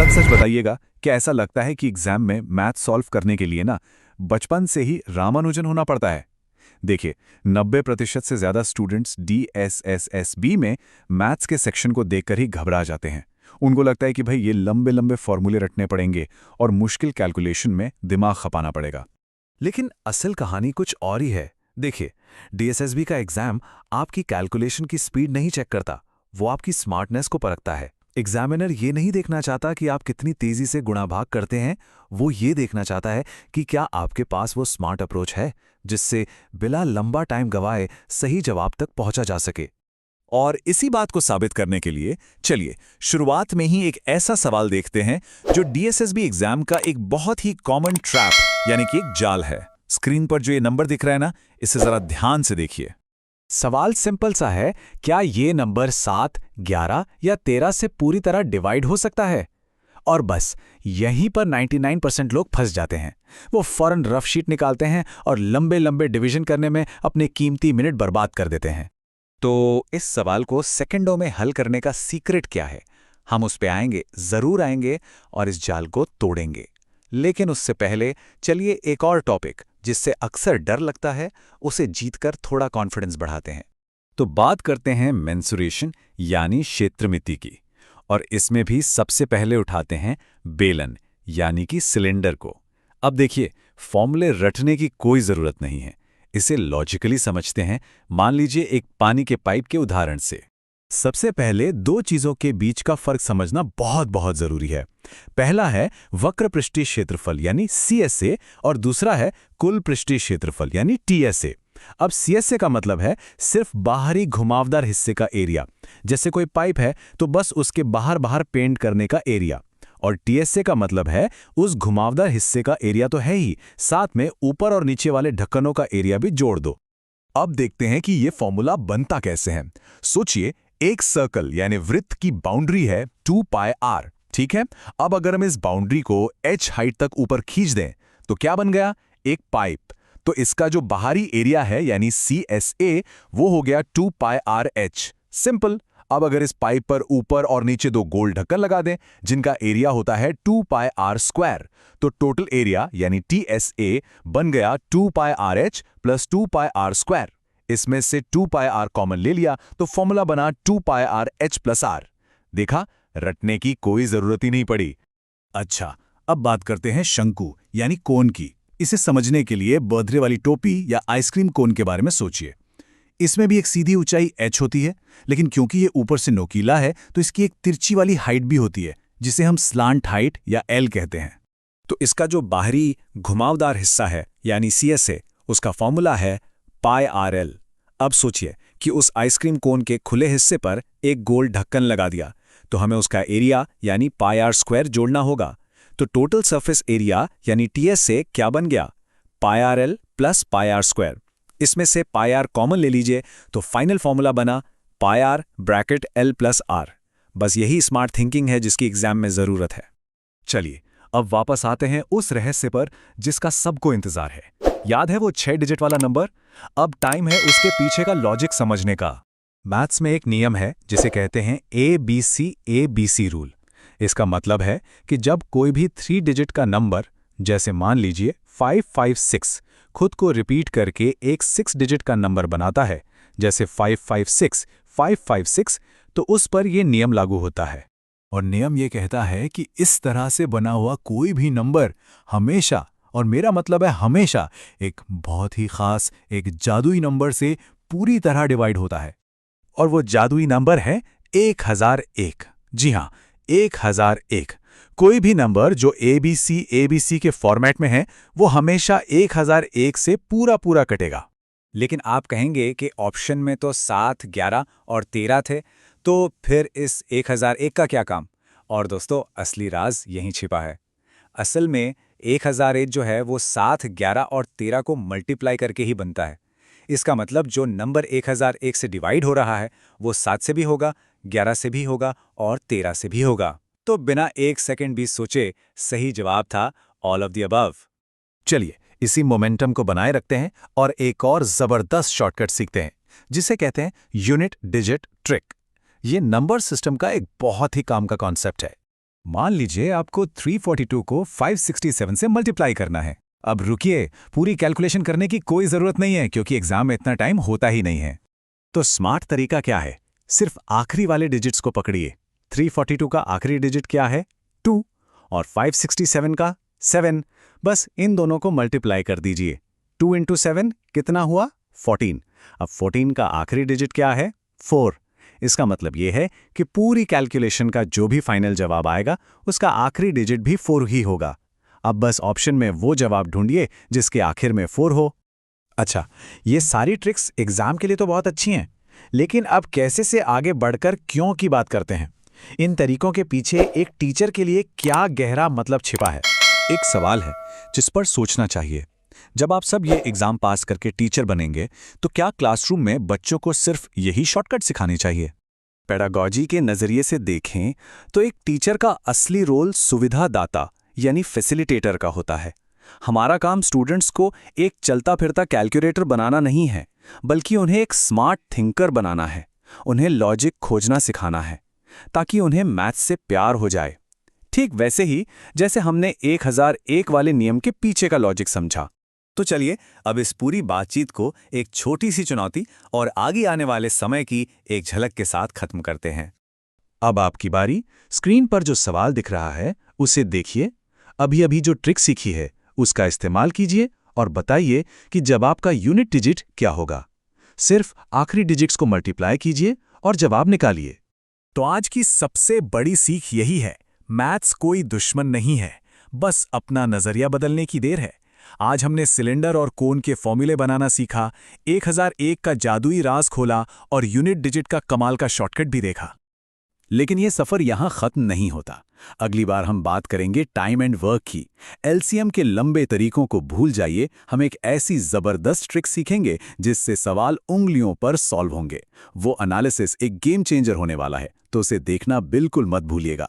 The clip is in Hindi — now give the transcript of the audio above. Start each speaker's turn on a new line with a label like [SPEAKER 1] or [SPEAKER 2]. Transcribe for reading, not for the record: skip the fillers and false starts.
[SPEAKER 1] सच सच बताइएगा, क्या ऐसा लगता है कि एग्जाम में मैथ सॉल्व करने के लिए ना बचपन से ही रामानुजन होना पड़ता है? देखिए, 90% से ज्यादा स्टूडेंट्स DSSSB में मैथ्स के सेक्शन को देखकर ही घबरा जाते हैं। उनको लगता है कि भाई ये लंबे लंबे फॉर्मूले रटने पड़ेंगे और मुश्किल कैलकुलेशन में दिमाग खपाना पड़ेगा।
[SPEAKER 2] लेकिन असल कहानी कुछ और ही है। देखिए, डीएसएसबी का एग्जाम आपकी कैलकुलेशन की स्पीड नहीं चेक करता, वो आपकी स्मार्टनेस को परखता है। एग्जामिनर ये नहीं देखना चाहता कि आप कितनी तेजी से गुणा भाग करते हैं, वो ये देखना चाहता है कि क्या आपके पास वो स्मार्ट अप्रोच है जिससे बिना लंबा टाइम गवाए सही जवाब तक पहुंचा जा सके।
[SPEAKER 1] और इसी बात को साबित करने के लिए चलिए शुरुआत में ही एक ऐसा सवाल देखते हैं जो डीएसएसबी एग्जाम का एक बहुत ही कॉमन ट्रैप यानी कि एक जाल है। स्क्रीन पर जो ये नंबर दिख रहा है ना, इसे जरा ध्यान से देखिए।
[SPEAKER 2] सवाल सिंपल सा है, क्या ये नंबर 7, 11 या 13 से पूरी तरह डिवाइड हो सकता है? और बस यहीं पर 99% लोग फंस जाते हैं। वो फौरन रफ शीट निकालते हैं और लंबे लंबे डिवीजन करने में अपने कीमती मिनट बर्बाद कर देते हैं। तो इस सवाल को सेकंडों में हल करने का सीक्रेट क्या है? हम उस पे आएंगे, जरूर आएंगे और इस जाल को तोड़ेंगे। लेकिन उससे पहले चलिए एक और टॉपिक जिससे अक्सर डर लगता है, उसे जीतकर थोड़ा कॉन्फिडेंस बढ़ाते हैं।
[SPEAKER 1] तो बात करते हैं मेंसुरेशन यानी क्षेत्रमिति की, और इसमें भी सबसे पहले उठाते हैं बेलन यानी कि सिलेंडर को। अब देखिए, फॉर्मूले रटने की कोई जरूरत नहीं है, इसे लॉजिकली समझते हैं। मान लीजिए एक पानी के पाइप के उदाहरण से। सबसे पहले दो चीजों के बीच का फर्क समझना बहुत बहुत जरूरी है। पहला है वक्र पृष्ठीय क्षेत्रफल यानी CSA और दूसरा है कुल पृष्ठीय क्षेत्रफल यानी TSA। अब CSA का मतलब है सिर्फ बाहरी घुमावदार हिस्से का एरिया, जैसे कोई पाइप है तो बस उसके बाहर बाहर पेंट करने का एरिया। और TSA का मतलब है उस घुमावदार हिस्से का एरिया तो है ही, साथ में ऊपर और नीचे वाले ढक्कनों का एरिया भी जोड़ दो। अब देखते हैं कि ये फॉर्मूला बनता कैसे है। सोचिए, एक सर्कल यानी वृत्त की बाउंड्री है 2πr, ठीक है। अब अगर हम इस बाउंड्री को h हाइट तक ऊपर खींच दें तो क्या बन गया? एक पाइप। तो इसका जो बाहरी एरिया है यानी CSA वो हो गया 2πrh। सिंपल। अब अगर इस पाइप पर ऊपर और नीचे दो गोल ढक्कन लगा दें जिनका एरिया होता है 2πr², तो टोटल एरिया यानी TSA बन गया 2πrh प्लस 2πr²। इसमें से 2πr कॉमन ले लिया तो फॉर्मूला बना 2πrh प्लस r। देखा, रटने की कोई जरूरत ही नहीं पड़ी। अच्छा, अब बात करते हैं शंकु यानी कोन की। इसे समझने के लिए बर्थडे वाली टोपी या आइसक्रीम कोन के बारे में सोचिए। इसमें भी एक सीधी ऊंचाई h होती है, लेकिन क्योंकि ये ऊपर से नोकीला है तो इसकी एक तिरछी वाली हाइट भी होती है जिसे हम स्लांट हाइट या L कहते हैं। तो इसका जो बाहरी घुमावदार हिस्सा है यानी CSA, उसका फॉर्मूला है πrl। अब सोचिए कि उस आइसक्रीम कोन के खुले हिस्से पर एक गोल ढक्कन लगा दिया तो हमें उसका एरिया यानी πr² जोड़ना होगा। तो टोटल सरफेस एरिया यानी TSA क्या बन गया? πrl plus πr²। इसमें से πr कॉमन ले लीजिए तो फाइनल फॉर्मूला बना πr bracket l plus r। बस यही स्मार्ट थिंकिंग है जिसकी एग्जाम में जरूरत है। चलिए अब वापस आते हैं उस रहस्य पर जिसका सबको इंतजार है। याद है वो 6 डिजिट वाला नंबर? अब टाइम है उसके पीछे का लॉजिक समझने का। मैथ्स में एक नियम है जिसे कहते हैं ABC रूल। इसका मतलब है कि जब कोई भी 3 डिजिट का नंबर, जैसे मान लीजिए 556, खुद को रिपीट करके एक 6 डिजिट का नंबर बनाता है, जैसे 556, 556, तो उस पर यह नियम लागू होता है। और नियम ये कहता है कि इस तरह से बना हुआ कोई भी नंबर हमेशा, और मेरा मतलब है हमेशा, एक बहुत ही खास, एक जादुई नंबर से पूरी तरह डिवाइड होता है। और वो जादुई नंबर है 1001। जी हाँ, 1001। कोई भी नंबर जो ABC के फॉर्मेट में है वो हमेशा 1001 से पूरा पूरा कटेगा।
[SPEAKER 2] लेकिन आप कहेंगे कि ऑप्शन में तो 7, 11 और 13 थे, तो फिर इस 1001 का क्या काम? और दोस्तों, असली राज यहीं छिपा है। असल में 1001 जो है वो 7, 11 और 13 को मल्टीप्लाई करके ही बनता है। इसका मतलब जो नंबर 1001 से डिवाइड हो रहा है वो 7 से भी होगा, 11 से भी होगा और 13 से भी होगा। तो बिना एक सेकंड भी सोचे सही जवाब था ऑल ऑफ द अबव।
[SPEAKER 1] चलिए इसी मोमेंटम को बनाए रखते हैं और एक और जबरदस्त शॉर्टकट सीखते हैं जिसे कहते हैं यूनिट डिजिट ट्रिक। ये नंबर सिस्टम का एक बहुत ही काम का कॉन्सेप्ट है।
[SPEAKER 2] मान लीजिए आपको 342 को 567 से मल्टीप्लाई करना है। अब रुकिए, पूरी कैलकुलेशन करने की कोई ज़रूरत नहीं है क्योंकि एग्जाम में इतना टाइम होता ही नहीं है। तो स्मार्ट तरीका क्या है? सिर्फ आखिरी वाले डिजिट्स को पकड़िए। 342 का आखिरी डिजिट क्या है? 2 और 567 का 7। बस इन दोनों को मल्टीप्लाई कर दीजिए। 2 इंटू 7 कितना हुआ? 14। अब 14 का आखिरी डिजिट क्या है? 4। इसका मतलब यह है कि पूरी कैलकुलेशन का जो भी फाइनल जवाब आएगा उसका आखिरी डिजिट भी 4 ही होगा। अब बस ऑप्शन में वो जवाब ढूंढिए जिसके आखिर में 4 हो। अच्छा, ये सारी ट्रिक्स एग्जाम के लिए तो बहुत अच्छी हैं, लेकिन अब कैसे से आगे बढ़कर क्यों की बात करते हैं। इन तरीकों के पीछे एक टीचर के लिए क्या गहरा मतलब छिपा है?
[SPEAKER 1] एक सवाल है जिस पर सोचना चाहिए। जब आप सब ये एग्जाम पास करके टीचर बनेंगे तो क्या क्लासरूम में बच्चों को सिर्फ यही शॉर्टकट सिखानी चाहिए? पेडागॉजी के नजरिए से देखें तो एक टीचर का असली रोल सुविधादाता यानी फैसिलिटेटर का होता है। हमारा काम स्टूडेंट्स को एक चलता फिरता कैलकुलेटर बनाना नहीं है, बल्कि उन्हें एक स्मार्ट थिंकर बनाना है। उन्हें लॉजिक खोजना सिखाना है ताकि उन्हें मैथ्स से प्यार हो जाए। ठीक वैसे ही जैसे हमने 1001 वाले नियम के पीछे का लॉजिक समझा। तो चलिए अब इस पूरी बातचीत को एक छोटी सी चुनौती और आगे आने वाले समय की एक झलक के साथ खत्म करते हैं।
[SPEAKER 2] अब आपकी बारी। स्क्रीन पर जो सवाल दिख रहा है उसे देखिए। अभी अभी जो ट्रिक सीखी है उसका इस्तेमाल कीजिए और बताइए कि जवाब का यूनिट डिजिट क्या होगा। सिर्फ आखिरी डिजिट्स को मल्टीप्लाई कीजिए और जवाब निकालिए। तो आज की सबसे बड़ी सीख यही है, मैथ्स कोई दुश्मन नहीं है, बस अपना नजरिया बदलने की देर है। आज हमने सिलेंडर और कोन के फॉर्मूले बनाना सीखा, 1001 का जादुई राज खोला और यूनिट डिजिट का कमाल का शॉर्टकट भी देखा। लेकिन यह सफर यहां खत्म नहीं होता। अगली बार हम बात करेंगे टाइम एंड वर्क की। एलसीएम के लंबे तरीकों को भूल जाइए, हम एक ऐसी जबरदस्त ट्रिक सीखेंगे जिससे सवाल उंगलियों पर सॉल्व होंगे। वो एनालिसिस एक गेम चेंजर होने वाला है, तो उसे देखना बिल्कुल मत भूलिएगा।